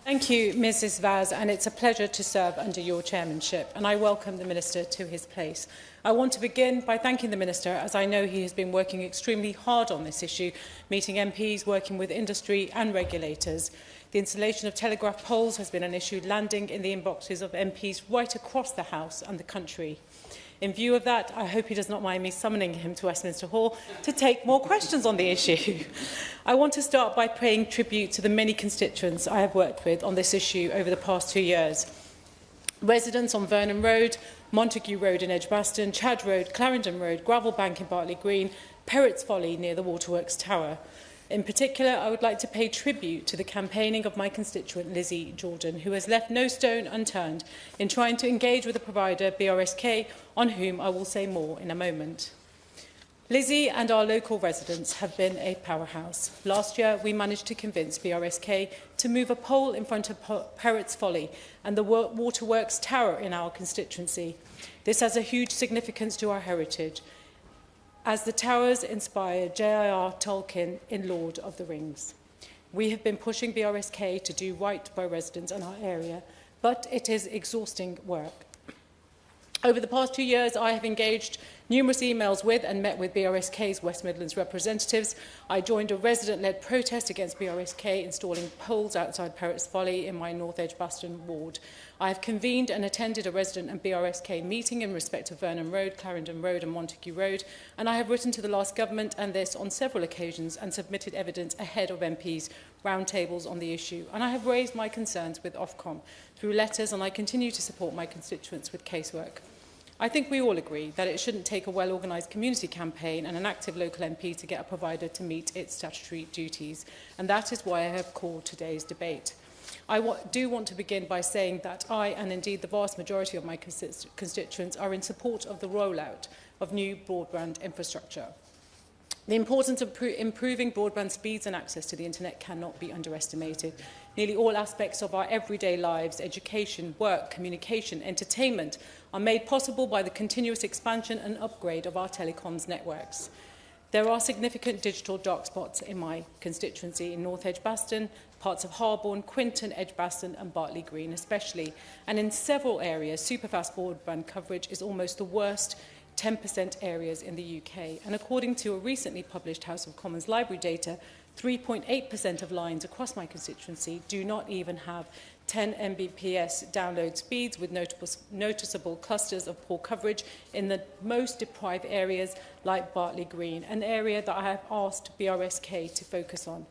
Thank you, Mrs Vaz, and it's a pleasure to serve under your chairmanship, and I welcome the Minister to his place. I want to begin by thanking the Minister, as I know he has been working extremely hard on this issue, meeting MPs, working with industry and regulators. The installation of telegraph poles has been an issue landing in the inboxes of MPs right across the House and the country. In view of that, I hope he does not mind me summoning him to Westminster Hall to take more questions on the issue. I want to start by paying tribute to the many constituents I have worked with on this issue over the past 2 years. Residents on Vernon Road, Montague Road in Edgbaston, Chad Road, Clarendon Road, Gravel Bank in Bartley Green, Perrott's Folly near the Waterworks Tower. In particular, I would like to pay tribute to the campaigning of my constituent Lizzie Jordan, who has left no stone unturned in trying to engage with the provider BRSK, on whom I will say more in a moment. Lizzie and our local residents have been a powerhouse. Last year, we managed to convince BRSK to move a pole in front of Perrott's Folly and the Waterworks Tower in our constituency. This has a huge significance to our heritage, as the towers inspired J.R.R. Tolkien in Lord of the Rings. We have been pushing BRSK to do right by residents in our area, but it is exhausting work. Over the past 2 years, I have engaged numerous emails with and met with BRSK's West Midlands representatives. I joined a resident-led protest against BRSK installing poles outside Perrott's Folly in my North Edgbaston ward. I have convened and attended a resident and BRSK meeting in respect of Vernon Road, Clarendon Road and Montague Road, and I have written to the last government and this on several occasions and submitted evidence ahead of MPs' roundtables on the issue. And I have raised my concerns with Ofcom through letters, and I continue to support my constituents with casework. I think we all agree that it shouldn't take a well-organised community campaign and an active local MP to get a provider to meet its statutory duties, and that is why I have called today's debate. I do want to begin by saying that I, and indeed the vast majority of my constituents, are in support of the rollout of new broadband infrastructure. The importance of improving broadband speeds and access to the internet cannot be underestimated. Nearly all aspects of our everyday lives, education, work, communication, entertainment, are made possible by the continuous expansion and upgrade of our telecoms networks. There are significant digital dark spots in my constituency in North Edgbaston, parts of Harborne, Quinton, Edgbaston and Bartley Green especially, and in several areas superfast broadband coverage is almost the worst 10% areas in the UK. And according to a recently published House of Commons library data, 3.8% of lines across my constituency do not even have 10 Mbps download speeds, with noticeable clusters of poor coverage in the most deprived areas like Bartley Green, an area that I have asked BRSK to focus on.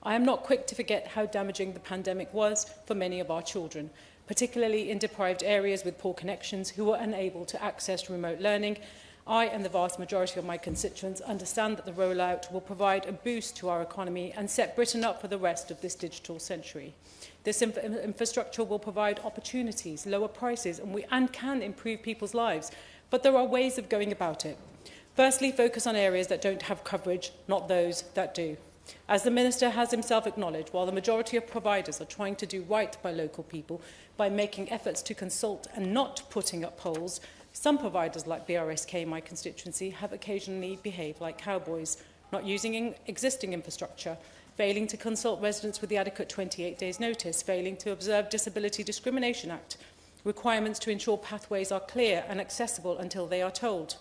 I am not quick to forget how damaging the pandemic was for many of our children, particularly in deprived areas with poor connections who were unable to access remote learning. I and the vast majority of my constituents understand that the rollout will provide a boost to our economy and set Britain up for the rest of this digital century. This infrastructure will provide opportunities, lower prices, and can improve people's lives. But there are ways of going about it. Firstly, focus on areas that don't have coverage, not those that do. As the Minister has himself acknowledged, while the majority of providers are trying to do right by local people by making efforts to consult and not putting up poles, some providers like BRSK in my constituency have occasionally behaved like cowboys, not using existing infrastructure, failing to consult residents with the adequate 28 days notice, failing to observe Disability Discrimination Act requirements to ensure pathways are clear and accessible until they are told,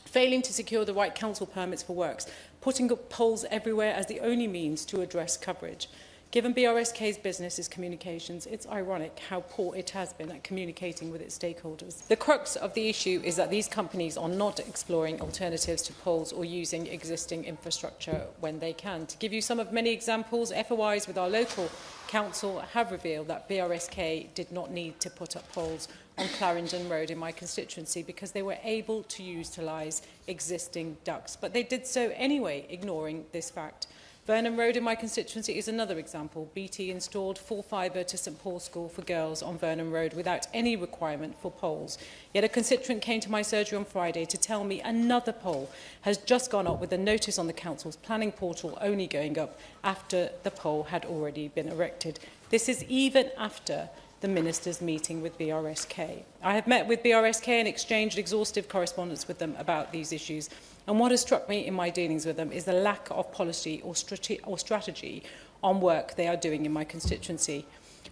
failing to secure the right council permits for works, putting up poles everywhere as the only means to address coverage. Given BRSK's business is communications, it's ironic how poor it has been at communicating with its stakeholders. The crux of the issue is that these companies are not exploring alternatives to poles or using existing infrastructure when they can. To give you some of many examples, FOIs with our local council have revealed that BRSK did not need to put up poles on Clarendon Road in my constituency because they were able to utilise existing ducts. But they did so anyway, ignoring this fact. Vernon Road in my constituency is another example. BT installed full fibre to St Paul's School for Girls on Vernon Road without any requirement for poles. Yet a constituent came to my surgery on Friday to tell me another pole has just gone up with a notice on the council's planning portal only going up after the pole had already been erected. This is even after the Minister's meeting with BRSK. I have met with BRSK and exchanged exhaustive correspondence with them about these issues. And what has struck me in my dealings with them is the lack of policy or strategy on work they are doing in my constituency.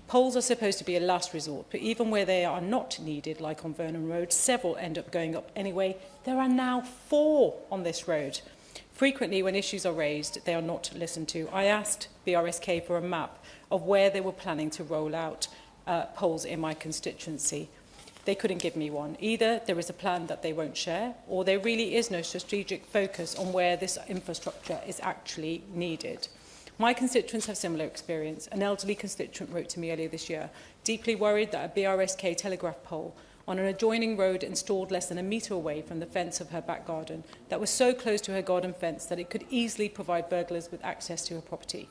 Poles are supposed to be a last resort, but even where they are not needed, like on Vernon Road, several end up going up anyway. There are now 4 on this road. Frequently, when issues are raised, they are not listened to. I asked BRSK for a map of where they were planning to roll out poles in my constituency. They couldn't give me one. Either there is a plan that they won't share, or there really is no strategic focus on where this infrastructure is actually needed. My constituents have similar experience. An elderly constituent wrote to me earlier this year, deeply worried that a BRSK telegraph pole on an adjoining road installed less than a metre away from the fence of her back garden, that was so close to her garden fence that it could easily provide burglars with access to her property.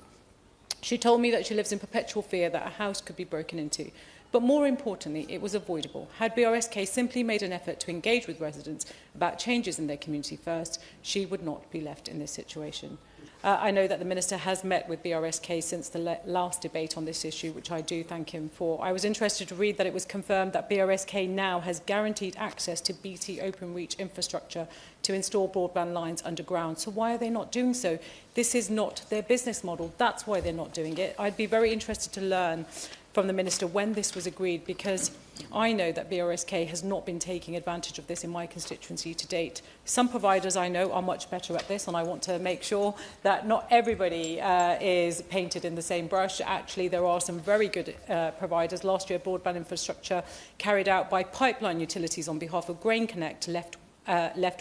She told me that she lives in perpetual fear that a house could be broken into. But more importantly, it was avoidable. Had BRSK simply made an effort to engage with residents about changes in their community first, she would not be left in this situation. I know that the Minister has met with BRSK since the last debate on this issue, which I do thank him for. I was interested to read that it was confirmed that BRSK now has guaranteed access to BT Openreach infrastructure to install broadband lines underground. So why are they not doing so? This is not their business model. That's why they're not doing it. I'd be very interested to learn from the Minister when this was agreed, because I know that BRSK has not been taking advantage of this in my constituency to date. Some providers I know are much better at this, and I want to make sure that not everybody is painted in the same brush. Actually, there are some very good providers. Last year, broadband infrastructure carried out by pipeline utilities on behalf of Grain Connect left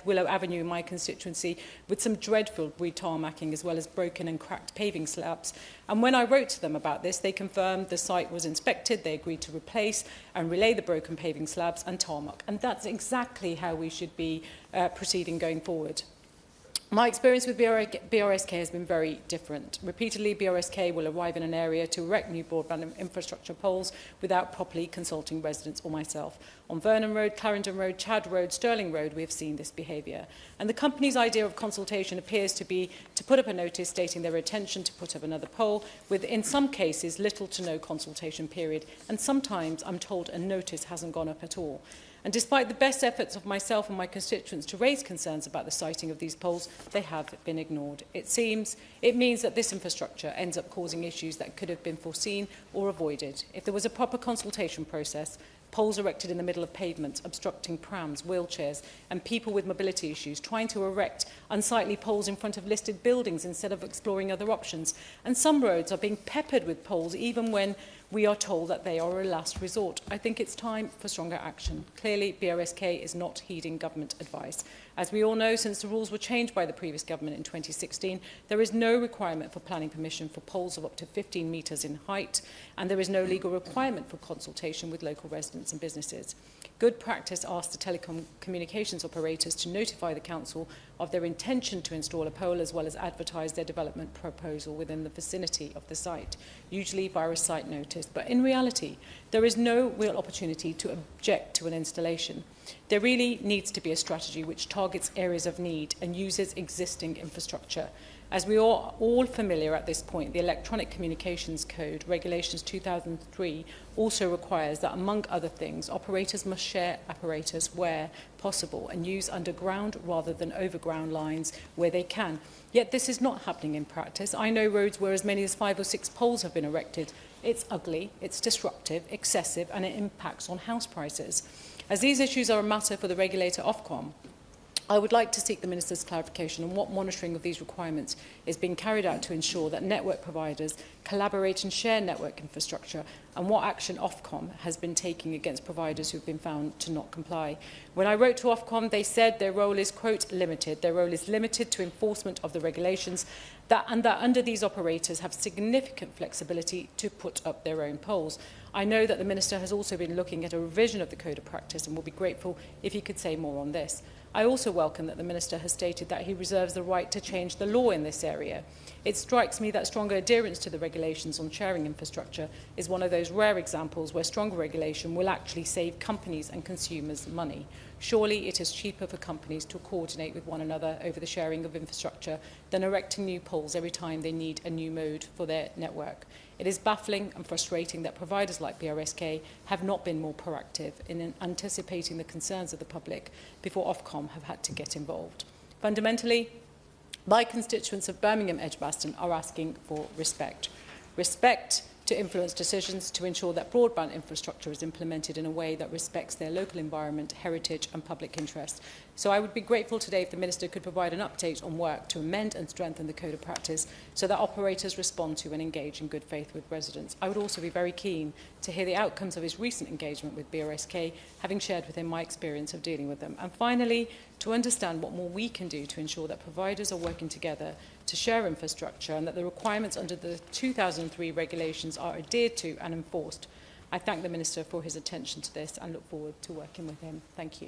Willow Avenue in my constituency with some dreadful re-tarmacking as well as broken and cracked paving slabs. And when I wrote to them about this, they confirmed the site was inspected, they agreed to replace and relay the broken paving slabs and tarmac. And that's exactly how we should be proceeding going forward. My experience with BRSK has been very different. Repeatedly, BRSK will arrive in an area to erect new broadband infrastructure poles without properly consulting residents or myself. On Vernon Road, Clarendon Road, Chad Road, Stirling Road, we have seen this behaviour. And the company's idea of consultation appears to be to put up a notice stating their intention to put up another pole, with, in some cases, little to no consultation period. And sometimes, I'm told, a notice hasn't gone up at all. And despite the best efforts of myself and my constituents to raise concerns about the siting of these poles, they have been ignored. It means that this infrastructure ends up causing issues that could have been foreseen or avoided. If there was a proper consultation process, poles erected in the middle of pavements, obstructing prams, wheelchairs, and people with mobility issues, trying to erect unsightly poles in front of listed buildings instead of exploring other options. And some roads are being peppered with poles, even when we are told that they are a last resort. I think it's time for stronger action. Clearly, BRSK is not heeding government advice. As we all know, since the rules were changed by the previous government in 2016, there is no requirement for planning permission for poles of up to 15 metres in height, and there is no legal requirement for consultation with local residents and businesses. Good practice asks the telecommunications operators to notify the council of their intention to install a pole, as well as advertise their development proposal within the vicinity of the site, usually via a site notice. But in reality, there is no real opportunity to object to an installation. There really needs to be a strategy which targets areas of need and uses existing infrastructure. As we are all familiar at this point, the Electronic Communications Code, Regulations 2003, also requires that, among other things, operators must share apparatus where possible and use underground rather than overground lines where they can. Yet this is not happening in practice. I know roads where as many as 5 or 6 poles have been erected. It's ugly, it's disruptive, excessive, and it impacts on house prices. As these issues are a matter for the regulator Ofcom, I would like to seek the Minister's clarification on what monitoring of these requirements is being carried out to ensure that network providers collaborate and share network infrastructure, and what action Ofcom has been taking against providers who have been found to not comply. When I wrote to Ofcom, they said their role is, quote, limited. Their role is limited to enforcement of the regulations, and that under these operators have significant flexibility to put up their own poles. I know that the Minister has also been looking at a revision of the Code of Practice and will be grateful if he could say more on this. I also welcome that the Minister has stated that he reserves the right to change the law in this area. It strikes me that stronger adherence to the regulations on sharing infrastructure is one of those rare examples where stronger regulation will actually save companies and consumers money. Surely it is cheaper for companies to coordinate with one another over the sharing of infrastructure than erecting new poles every time they need a new mode for their network. It is baffling and frustrating that providers like BRSK have not been more proactive in anticipating the concerns of the public before Ofcom have had to get involved. Fundamentally, my constituents of Birmingham Edgbaston are asking for respect. Respect to influence decisions to ensure that broadband infrastructure is implemented in a way that respects their local environment, heritage and public interest. So I would be grateful today if the Minister could provide an update on work to amend and strengthen the Code of Practice so that operators respond to and engage in good faith with residents. I would also be very keen to hear the outcomes of his recent engagement with BRSK, having shared with him my experience of dealing with them. And finally, to understand what more we can do to ensure that providers are working together to share infrastructure and that the requirements under the 2003 regulations are adhered to and enforced. I thank the Minister for his attention to this and look forward to working with him. Thank you.